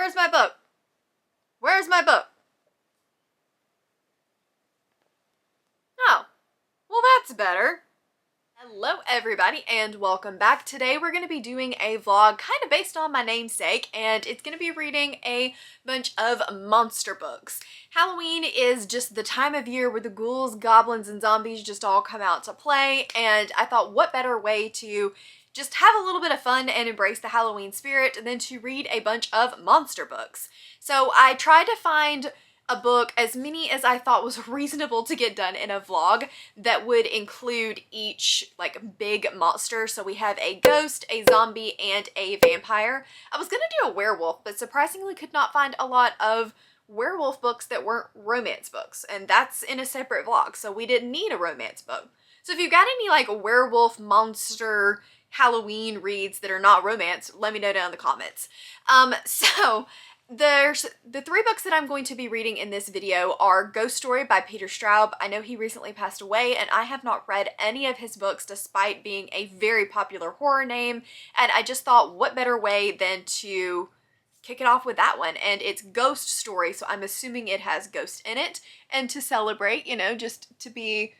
Where's my book? Where's my book? Oh, well that's better. Hello everybody and welcome back. Today we're going to be doing a vlog kind of based on my namesake, and it's going to be reading a bunch of monster books. Halloween is just the time of year where the ghouls, goblins, and zombies just all come out to play, and I thought what better way to just have a little bit of fun and embrace the Halloween spirit than to read a bunch of monster books. So I tried to find a book, as many as I thought was reasonable to get done in a vlog, that would include each like big monster. So we have a ghost, a zombie, and a vampire. I was gonna do a werewolf, but surprisingly could not find a lot of werewolf books that weren't romance books, and that's in a separate vlog, so we didn't need a romance book. So if you've got any like werewolf, monster, Halloween reads that are not romance, let me know down in the comments. There's the three books that I'm going to be reading in this video are Ghost Story by Peter Straub. I know he recently passed away and I have not read any of his books despite being a very popular horror name, and I just thought what better way than to kick it off with that one. And it's Ghost Story, so I'm assuming it has ghosts in it, and to celebrate, you know, just to be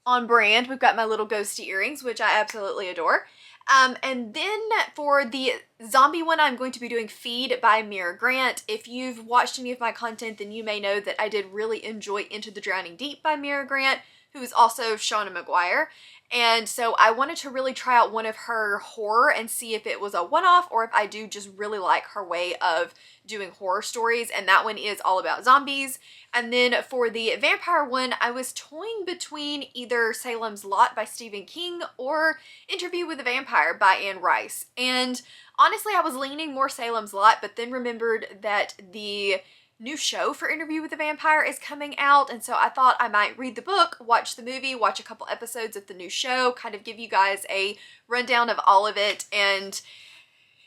on brand, we've got my little ghosty earrings, which I absolutely adore. And then for the zombie one, I'm going to be doing Feed by Mira Grant. If you've watched any of my content, then you may know that I did really enjoy Into the Drowning Deep by Mira Grant, who is also Shauna Maguire. And so I wanted to really try out one of her horror and see if it was a one-off or if I do just really like her way of doing horror stories, and that one is all about zombies. And then for the vampire one, I was toying between either Salem's Lot by Stephen King or Interview with a Vampire by Anne Rice. And honestly, I was leaning more Salem's Lot, but then remembered that the new show for Interview with a Vampire is coming out, and so I thought I might read the book, watch the movie, watch a couple episodes of the new show, kind of give you guys a rundown of all of it. And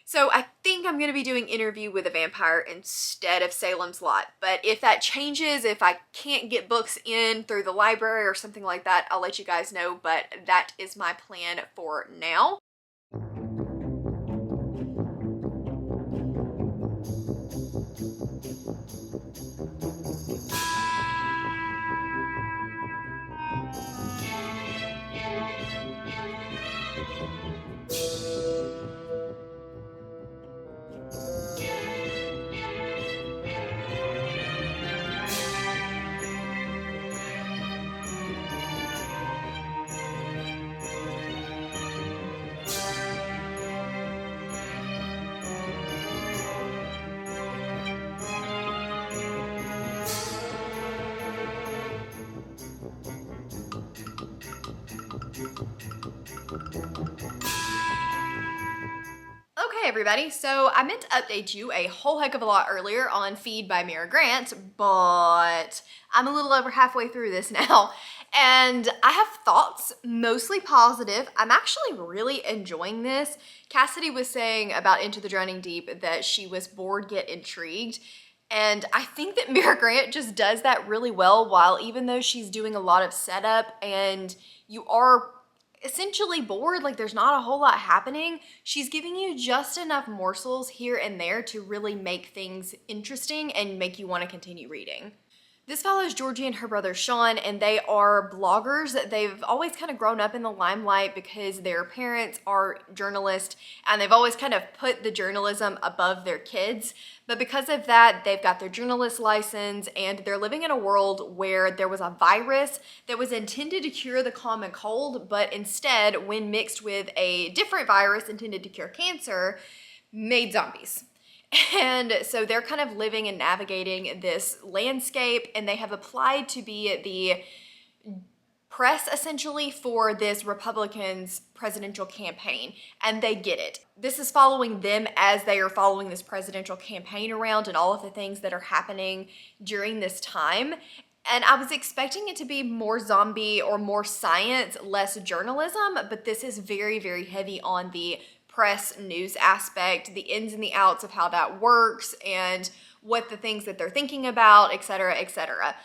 so I think I'm going to be doing Interview with a Vampire instead of Salem's Lot, but if that changes, if I can't get books in through the library or something like that, I'll let you guys know, but that is my plan for now. Okay everybody, so I meant to update you a whole heck of a lot earlier on Feed by Mira Grant, but I'm a little over halfway through this now, and I have thoughts, mostly positive. I'm actually really enjoying this. Cassidy was saying about Into the Drowning Deep that she was bored yet intrigued, and I think that Mira Grant just does that really well, while even though she's doing a lot of setup and you are essentially bored, like there's not a whole lot happening, she's giving you just enough morsels here and there to really make things interesting and make you want to continue reading. This follows Georgie and her brother Sean, and they are bloggers. They've always kind of grown up in the limelight because their parents are journalists, and they've always kind of put the journalism above their kids. But because of that, they've got their journalist license, and they're living in a world where there was a virus that was intended to cure the common cold, but instead, when mixed with a different virus intended to cure cancer, made zombies. And so they're kind of living and navigating this landscape, and they have applied to be the press essentially for this Republicans' presidential campaign, and they get it. This is following them as they are following this presidential campaign around and all of the things that are happening during this time. And I was expecting it to be more zombie or more science, less journalism, but this is very, very heavy on the press news aspect, the ins and the outs of how that works and what the things that they're thinking about, etc., etc.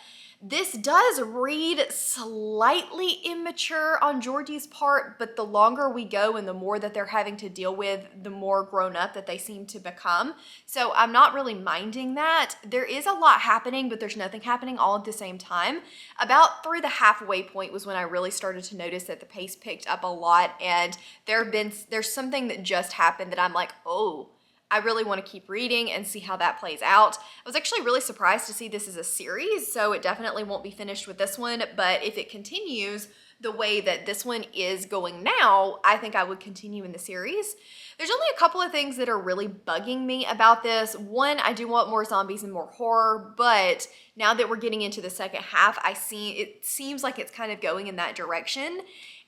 This does read slightly immature on Georgie's part, but the longer we go and the more that they're having to deal with, the more grown up that they seem to become. So I'm not really minding that. There is a lot happening, but there's nothing happening all at the same time. About through the halfway point was when I really started to notice that the pace picked up a lot, and there's something that just happened that I'm like, oh, I really want to keep reading and see how that plays out. I was actually really surprised to see this as a series, so it definitely won't be finished with this one, but if it continues the way that this one is going now, I think I would continue in the series. There's only a couple of things that are really bugging me about this. One, I do want more zombies and more horror, but now that we're getting into the second half, it seems like it's kind of going in that direction.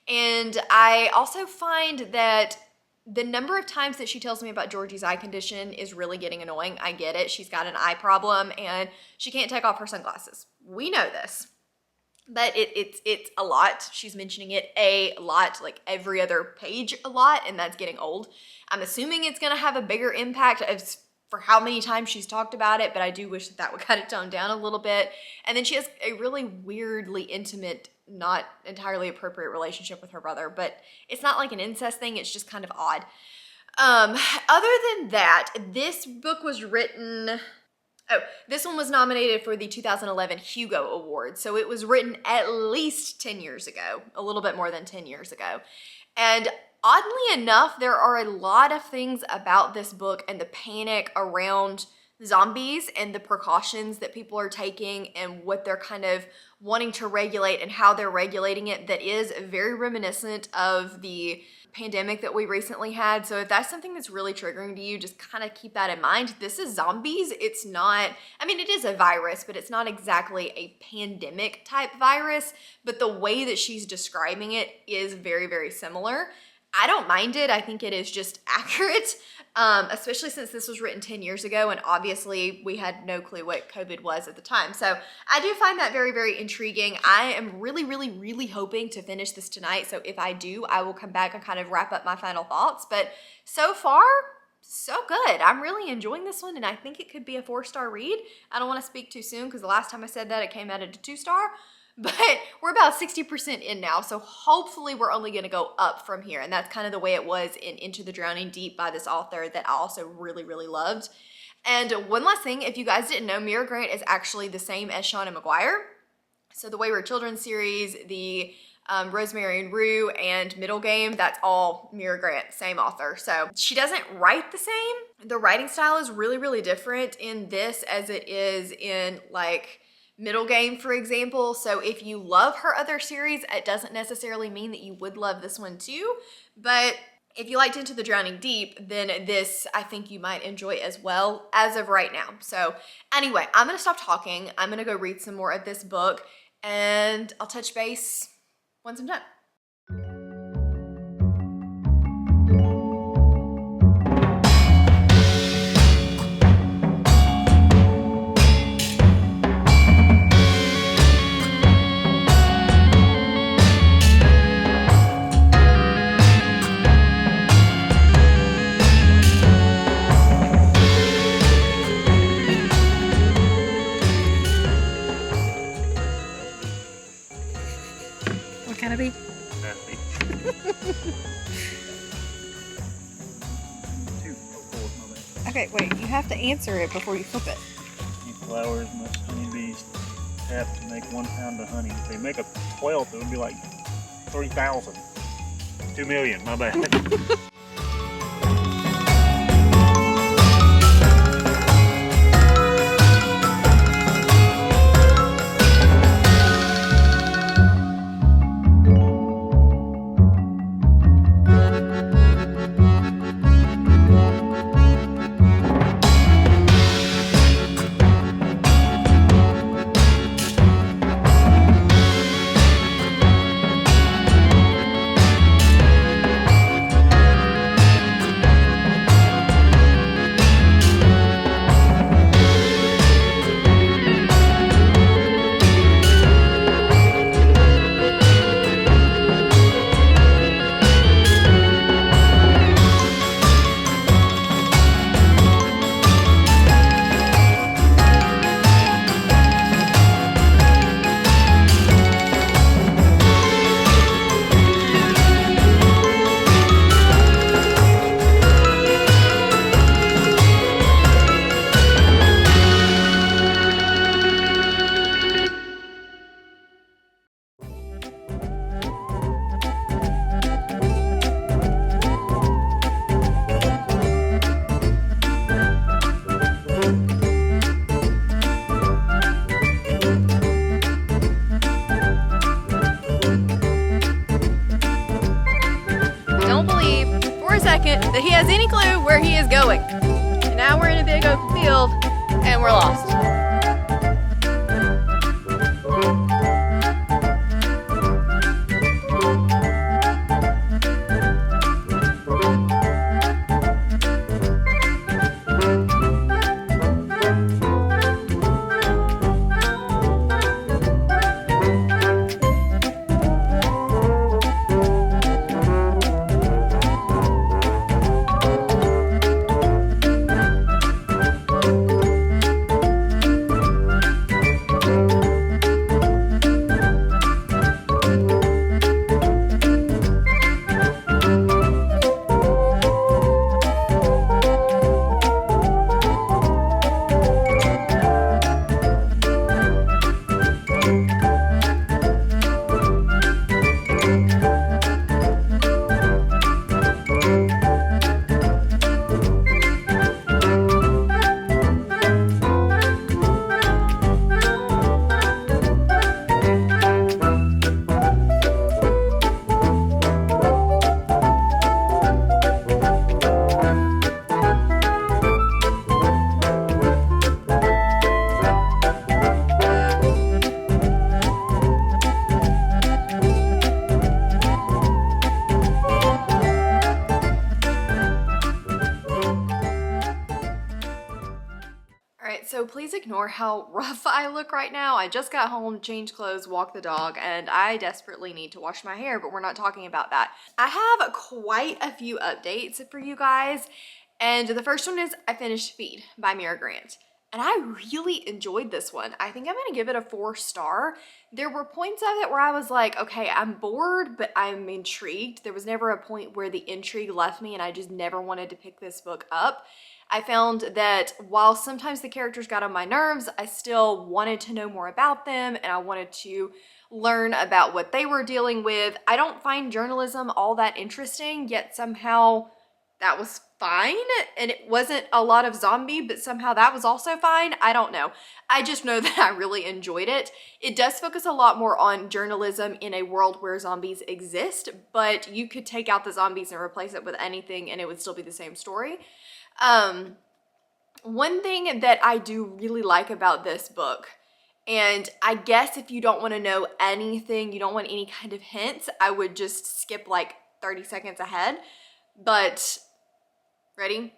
And I also find that the number of times that she tells me about Georgie's eye condition is really getting annoying. I get it. She's got an eye problem and she can't take off her sunglasses. We know this. But it's a lot. She's mentioning it a lot, like every other page a lot, and that's getting old. I'm assuming it's going to have a bigger impact for how many times she's talked about it, but I do wish that would kind of tone down a little bit. And then she has a really weirdly intimate, not entirely appropriate relationship with her brother, but it's not like an incest thing, it's just kind of odd. Other than that, this book was written... Oh, this one was nominated for the 2011 Hugo Award, so it was written at least 10 years ago, a little bit more than 10 years ago. And oddly enough, there are a lot of things about this book and the panic around zombies and the precautions that people are taking and what they're kind of wanting to regulate and how they're regulating it that is very reminiscent of the pandemic that we recently had. So if that's something that's really triggering to you, just kind of keep that in mind. This is zombies. It's not, I mean, it is a virus, but it's not exactly a pandemic type virus, but the way that she's describing it is very, very similar. I don't mind it. I think it is just accurate, especially since this was written 10 years ago, and obviously we had no clue what COVID was at the time. So I do find that very, very intriguing. I am really, really, really hoping to finish this tonight. So if I do, I will come back and kind of wrap up my final thoughts. But so far, so good. I'm really enjoying this one, and I think it could be a 4-star read. I don't want to speak too soon because the last time I said that, it came out at a 2-star. But we're about 60% in now, so hopefully we're only going to go up from here. And that's kind of the way it was in Into the Drowning Deep by this author that I also really, really loved. And one last thing, if you guys didn't know, Mira Grant is actually the same as Shauna Maguire. So the Wayward Children series, the Rosemary and Rue, and Middle Game, that's all Mira Grant, same author. So she doesn't write the same. The writing style is really, really different in this as it is in like Middle Game, for example. So if you love her other series, it doesn't necessarily mean that you would love this one too. But if you liked Into the Drowning Deep, then this I think you might enjoy as well as of right now. So anyway, I'm gonna stop talking. I'm gonna go read some more of this book, and I'll touch base once I'm done. Can it be? Happy. 2 4, my bad. Okay, wait, you have to answer it before you flip it. These flowers must honeybees have to make 1 pound of honey. If they make a 12th, it would be like 3,000. 2 million, my bad. believe for a second that he has any clue where he is going. And now we're in a big open field and we're lost. So please ignore how rough I look right now. I just got home, changed clothes, walked the dog, and I desperately need to wash my hair, but we're not talking about that. I have quite a few updates for you guys, and the first one is I finished Feed by Mira Grant. And I really enjoyed this one. I think I'm gonna give it a 4-star. There were points of it where I was like, okay, I'm bored, but I'm intrigued. There was never a point where the intrigue left me and I just never wanted to pick this book up. I found that while sometimes the characters got on my nerves, I still wanted to know more about them and I wanted to learn about what they were dealing with. I don't find journalism all that interesting, yet somehow that was fine. And it wasn't a lot of zombie, but somehow that was also fine. I don't know. I just know that I really enjoyed it. It does focus a lot more on journalism in a world where zombies exist, but you could take out the zombies and replace it with anything and it would still be the same story. One thing that I do really like about this book, and I guess if you don't want to know anything, you don't want any kind of hints, I would just skip like 30 seconds ahead. But, ready?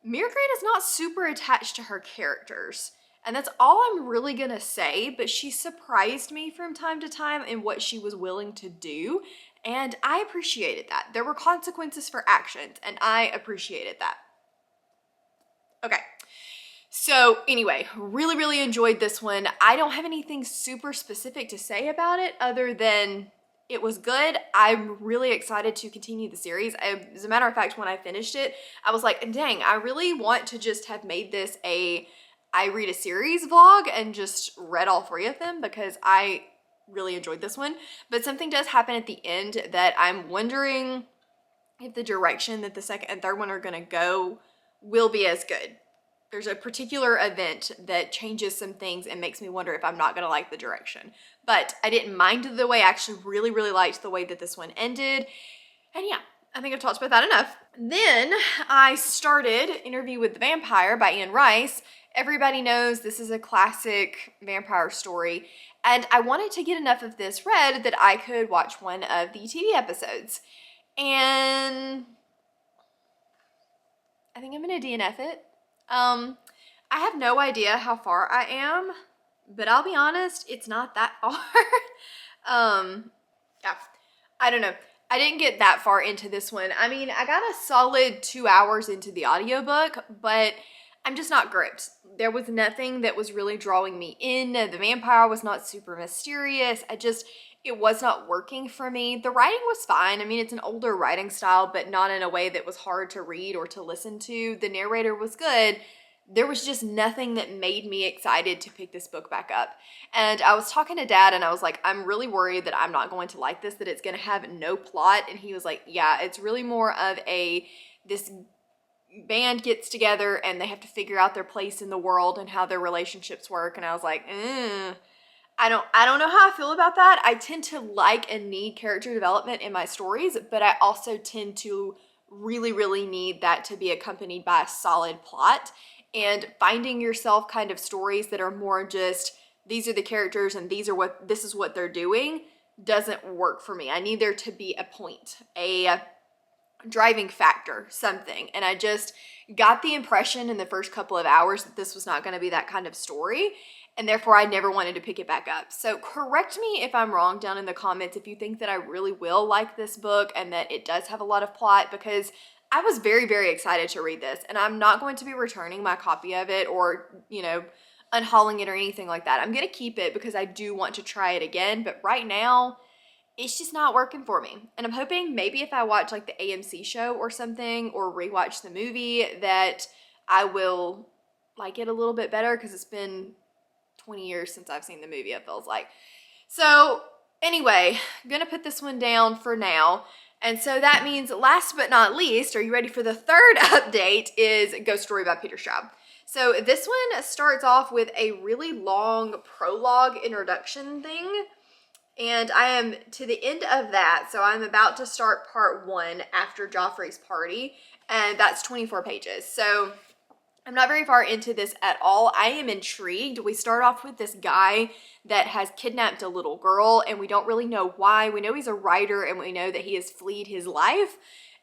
Mira Grant is not super attached to her characters. And that's all I'm really gonna say, but she surprised me from time to time in what she was willing to do. And I appreciated that. There were consequences for actions, and I appreciated that. Okay, so anyway, really enjoyed this one. I don't have anything super specific to say about it other than it was good. I'm really excited to continue the series. As a matter of fact, when I finished it, I was like, dang, I really want to just have made this a I read a series vlog and just read all 3 of them because I really enjoyed this one. But something does happen at the end that I'm wondering if the direction that the second and third one are gonna go will be as good. There's a particular event that changes some things and makes me wonder if I'm not gonna like the direction. But I didn't mind the way. I actually really liked the way that this one ended. And yeah, I think I've talked about that enough. Then I started Interview with the Vampire by Anne Rice. Everybody knows this is a classic vampire story. And I wanted to get enough of this read that I could watch one of the TV episodes. And I think I'm gonna DNF it. I have no idea how far I am, but I'll be honest, it's not that far. Yeah, I don't know. I didn't get that far into this one. I mean, I got a solid 2 hours into the audiobook, but I'm just not gripped. There was nothing that was really drawing me in. The vampire was not super mysterious. It was not working for me. The writing was fine. I mean, it's an older writing style, but not in a way that was hard to read or to listen to. The narrator was good. There was just nothing that made me excited to pick this book back up. And I was talking to Dad and I was like, I'm really worried that I'm not going to like this, that it's going to have no plot. And he was like, yeah, it's really more of this band gets together and they have to figure out their place in the world and how their relationships work. And I was like, I don't know how I feel about that. I tend to like and need character development in my stories, but I also tend to really need that to be accompanied by a solid plot. And finding yourself kind of stories that are more just, these are the characters and this is what they're doing, doesn't work for me. I need there to be a point, a driving factor, something. And I just got the impression in the first couple of hours that this was not going to be that kind of story. And therefore I never wanted to pick it back up. So correct me if I'm wrong down in the comments if you think that I really will like this book and that it does have a lot of plot, because I was very excited to read this, and I'm not going to be returning my copy of it or, you know, unhauling it or anything like that. I'm going to keep it because I do want to try it again, but right now it's just not working for me. And I'm hoping maybe if I watch like the AMC show or something, or rewatch the movie, that I will like it a little bit better, because it's been 20 years since I've seen the movie, it feels like. So anyway, I'm gonna put this one down for now. And so that means, last but not least, are you ready for the third update, is Ghost Story by Peter Straub. So this one starts off with a really long prologue introduction thing, and I am to the end of that. So I'm about to start part 1 after Joffrey's party, and that's 24 pages. So I'm not very far into this at all. I am intrigued. We start off with this guy that has kidnapped a little girl, and we don't really know why. We know he's a writer, and we know that he has fled his life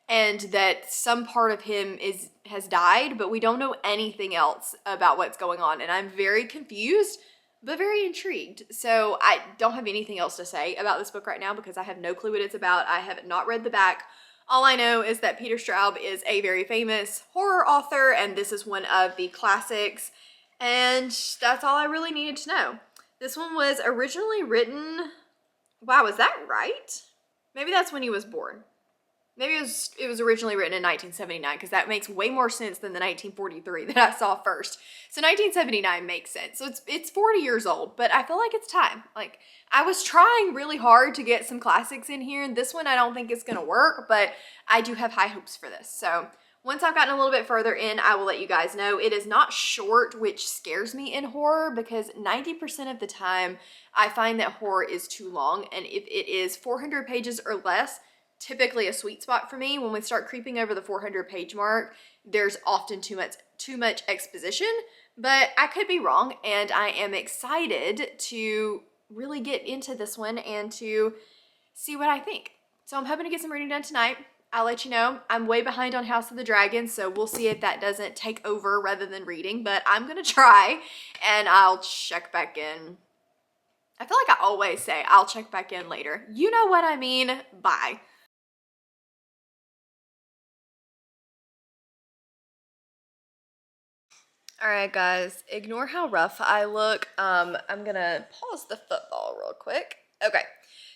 and that some part of him has died, but we don't know anything else about what's going on. And I'm very confused, but very intrigued. So I don't have anything else to say about this book right now because I have no clue what it's about. I have not read the back. All I know is that Peter Straub is a very famous horror author, and this is one of the classics, and that's all I really needed to know. This one was originally written, wow, is that right? Maybe that's when he was born. Maybe it was originally written in 1979, because that makes way more sense than the 1943 that I saw first. So 1979 makes sense. So it's 40 years old, but I feel like it's time. Like, I was trying really hard to get some classics in here, and this one I don't think is going to work, but I do have high hopes for this. So once I've gotten a little bit further in, I will let you guys know. It is not short, which scares me in horror, because 90% of the time I find that horror is too long, and if it is 400 pages or less, typically a sweet spot for me. When we start creeping over the 400 page mark, there's often too much exposition, but I could be wrong, and I am excited to really get into this one and to see what I think. So I'm hoping to get some reading done tonight. I'll let you know. I'm way behind on House of the Dragon, so we'll see if that doesn't take over rather than reading, but I'm gonna try, and I'll check back in. I feel like I always say I'll check back in later. You know what I mean. Bye. All right, guys, ignore how rough I look. I'm gonna pause the football real quick. Okay,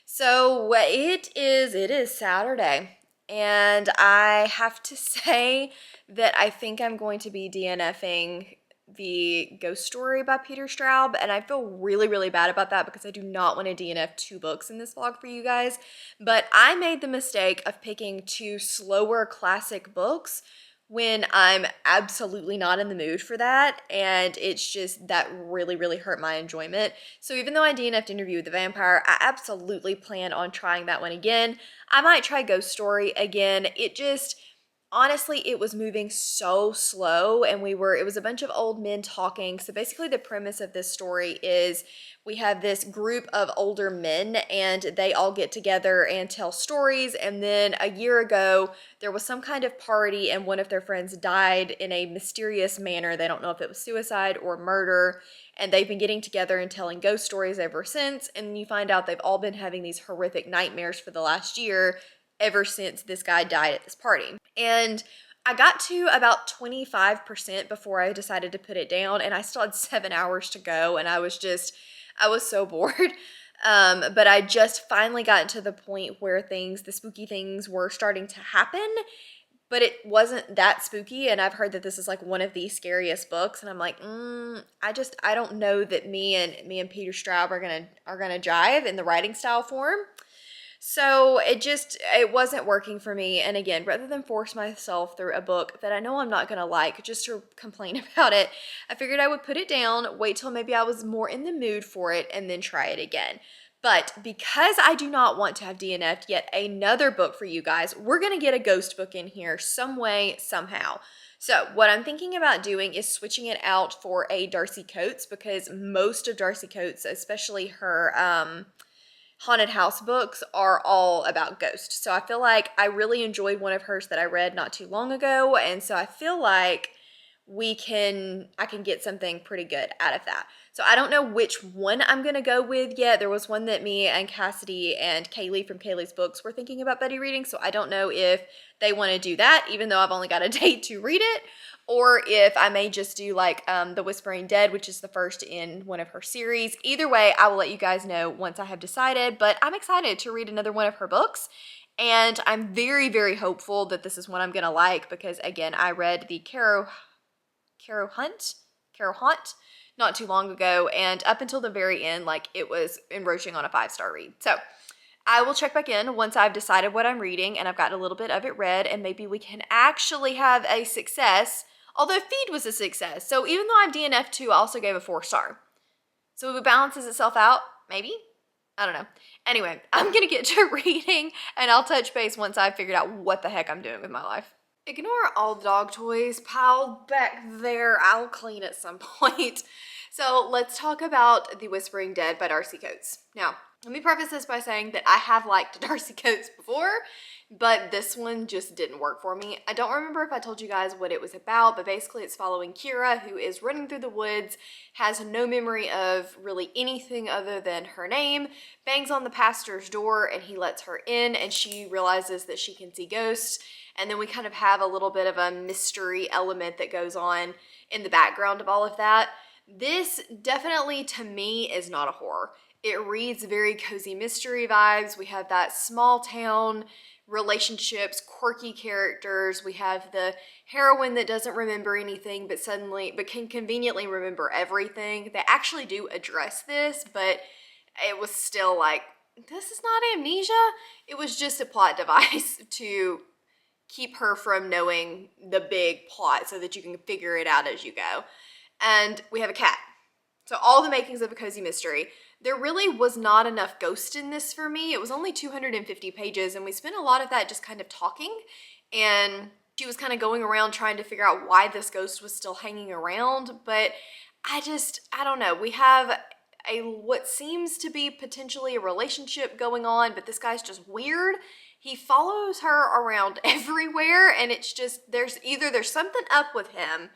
so it is Saturday, and I have to say that I think I'm going to be DNFing the Ghost Story by Peter Straub, and I feel really bad about that because I do not want to DNF 2 books in this vlog for you guys. But I made the mistake of picking 2 slower classic books when I'm absolutely not in the mood for that, and it's just, that really hurt my enjoyment. So even though I DNF'd Interview with the Vampire, I absolutely plan on trying that one again. I might try Ghost Story again. It just, honestly, it was moving so slow, and it was a bunch of old men talking. So basically the premise of this story is we have this group of older men, and they all get together and tell stories. And then a year ago, there was some kind of party, and one of their friends died in a mysterious manner. They don't know if it was suicide or murder, and they've been getting together and telling ghost stories ever since. And you find out they've all been having these horrific nightmares for the last year, ever since this guy died at this party. And I got to about 25% before I decided to put it down, and I still had 7 hours to go, and I was so bored. But I just finally got to the point where the spooky things were starting to happen, but it wasn't that spooky. And I've heard that this is like one of the scariest books, and I'm like, I don't know that me and Peter Straub are gonna jive in the writing style form. So it wasn't working for me. And again, rather than force myself through a book that I know I'm not going to like just to complain about it, I figured I would put it down, wait till maybe I was more in the mood for it, and then try it again. But because I do not want to have DNF'd yet another book for you guys, we're going to get a ghost book in here some way, somehow. So what I'm thinking about doing is switching it out for a Darcy Coates, because most of Darcy Coates, especially her haunted house books, are all about ghosts. So I feel like I really enjoyed one of hers that I read not too long ago, and so I feel like I can get something pretty good out of that. So I don't know which one I'm gonna go with yet. There was one that me and Cassidy and Kaylee from Kaylee's Books were thinking about buddy reading, so I don't know if they want to do that, even though I've only got a date to read it, or if I may just do like The Whispering Dead, which is the first in one of her series. Either way, I will let you guys know once I have decided, but I'm excited to read another one of her books. And I'm very, very hopeful that this is one I'm gonna like, because again, I read the Caro Hunt not too long ago, and up until the very end, like, it was enroaching on a 5-star read. So I will check back in once I've decided what I'm reading and I've got a little bit of it read, and maybe we can actually have a success, although Feed was a success. So even though I'm DNF 2, I also gave a 4-star. So it balances itself out, maybe? I don't know. Anyway, I'm gonna get to reading, and I'll touch base once I've figured out what the heck I'm doing with my life. Ignore all the dog toys piled back there. I'll clean at some point. So let's talk about The Whispering Dead by Darcy Coates. Now, let me preface this by saying that I have liked Darcy Coates before, but this one just didn't work for me. I don't remember if I told you guys what it was about, but basically it's following Kira, who is running through the woods, has no memory of really anything other than her name, bangs on the pastor's door, and he lets her in, and she realizes that she can see ghosts. And then we kind of have a little bit of a mystery element that goes on in the background of all of that. This definitely, to me, is not a horror. It reads very cozy mystery vibes. We have that small town relationships, quirky characters. We have the heroine that doesn't remember anything but can conveniently remember everything. They actually do address this, but it was still like, this is not amnesia. It was just a plot device to keep her from knowing the big plot so that you can figure it out as you go. And we have a cat. So all the makings of a cozy mystery. There really was not enough ghost in this for me. It was only 250 pages, and we spent a lot of that just kind of talking, and she was kind of going around trying to figure out why this ghost was still hanging around. But I don't know. We have what seems to be potentially a relationship going on, but this guy's just weird. He follows her around everywhere, and it's just, there's something up with him,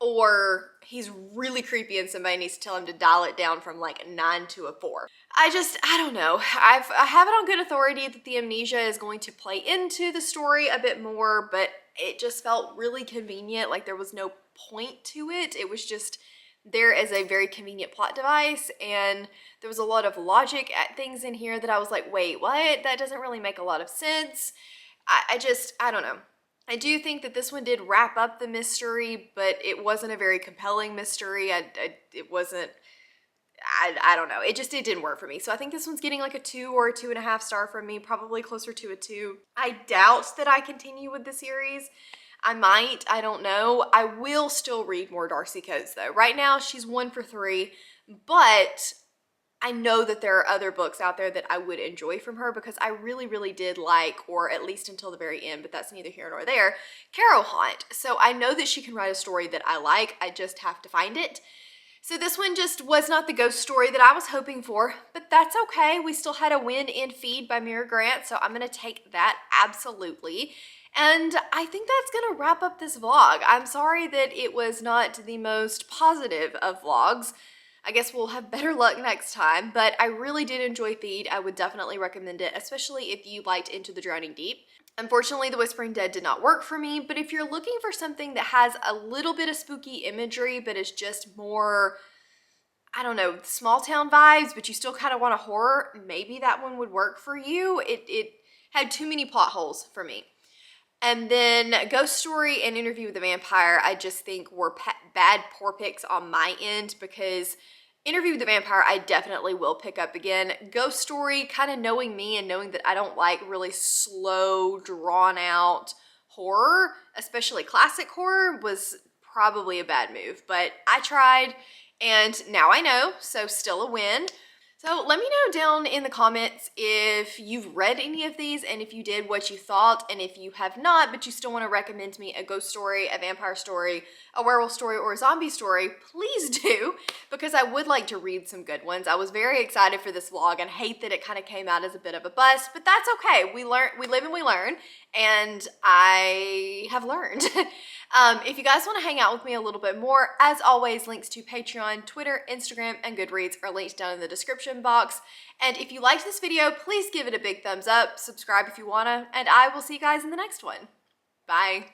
or he's really creepy and somebody needs to tell him to dial it down from like a 9 to a 4. I don't know. I have it on good authority that the amnesia is going to play into the story a bit more, but it just felt really convenient. Like there was no point to it. It was just there as a very convenient plot device, and there was a lot of logic at things in here that I was like, wait, what? That doesn't really make a lot of sense. I don't know. I do think that this one did wrap up the mystery, but it wasn't a very compelling mystery. It wasn't, I don't know. It didn't work for me. So I think this one's getting like a 2 or a 2.5 star from me, probably closer to a 2. I doubt that I continue with the series. I might, I don't know. I will still read more Darcy Coates though. Right now she's 1 for 3, but I know that there are other books out there that I would enjoy from her, because I really, really did like, or at least until the very end, but that's neither here nor there, Caro Hunt. So I know that she can write a story that I like. I just have to find it. So this one just was not the ghost story that I was hoping for, but that's okay. We still had a win in Feed by Mira Grant, so I'm going to take that absolutely. And I think that's going to wrap up this vlog. I'm sorry that it was not the most positive of vlogs. I guess we'll have better luck next time, but I really did enjoy Feed. I would definitely recommend it, especially if you liked Into the Drowning Deep. Unfortunately, The Whispering Dead did not work for me, but if you're looking for something that has a little bit of spooky imagery, but is just more, I don't know, small town vibes, but you still kind of want a horror, maybe that one would work for you. It had too many plot holes for me. And then Ghost Story and Interview with the Vampire, I just think were bad poor picks on my end, because Interview with the Vampire, I definitely will pick up again. Ghost Story, kind of knowing me and knowing that I don't like really slow, drawn out horror, especially classic horror, was probably a bad move. But I tried and now I know, so still a win. So let me know down in the comments if you've read any of these, and if you did, what you thought. And if you have not, but you still want to recommend me a ghost story, a vampire story, a werewolf story, or a zombie story, please do, because I would like to read some good ones. I was very excited for this vlog and hate that it kind of came out as a bit of a bust, but that's okay. We live and we learn, and I have learned. If you guys want to hang out with me a little bit more, as always, links to Patreon, Twitter, Instagram, and Goodreads are linked down in the description box. And if you liked this video, please give it a big thumbs up, subscribe if you wanna, and I will see you guys in the next one. Bye.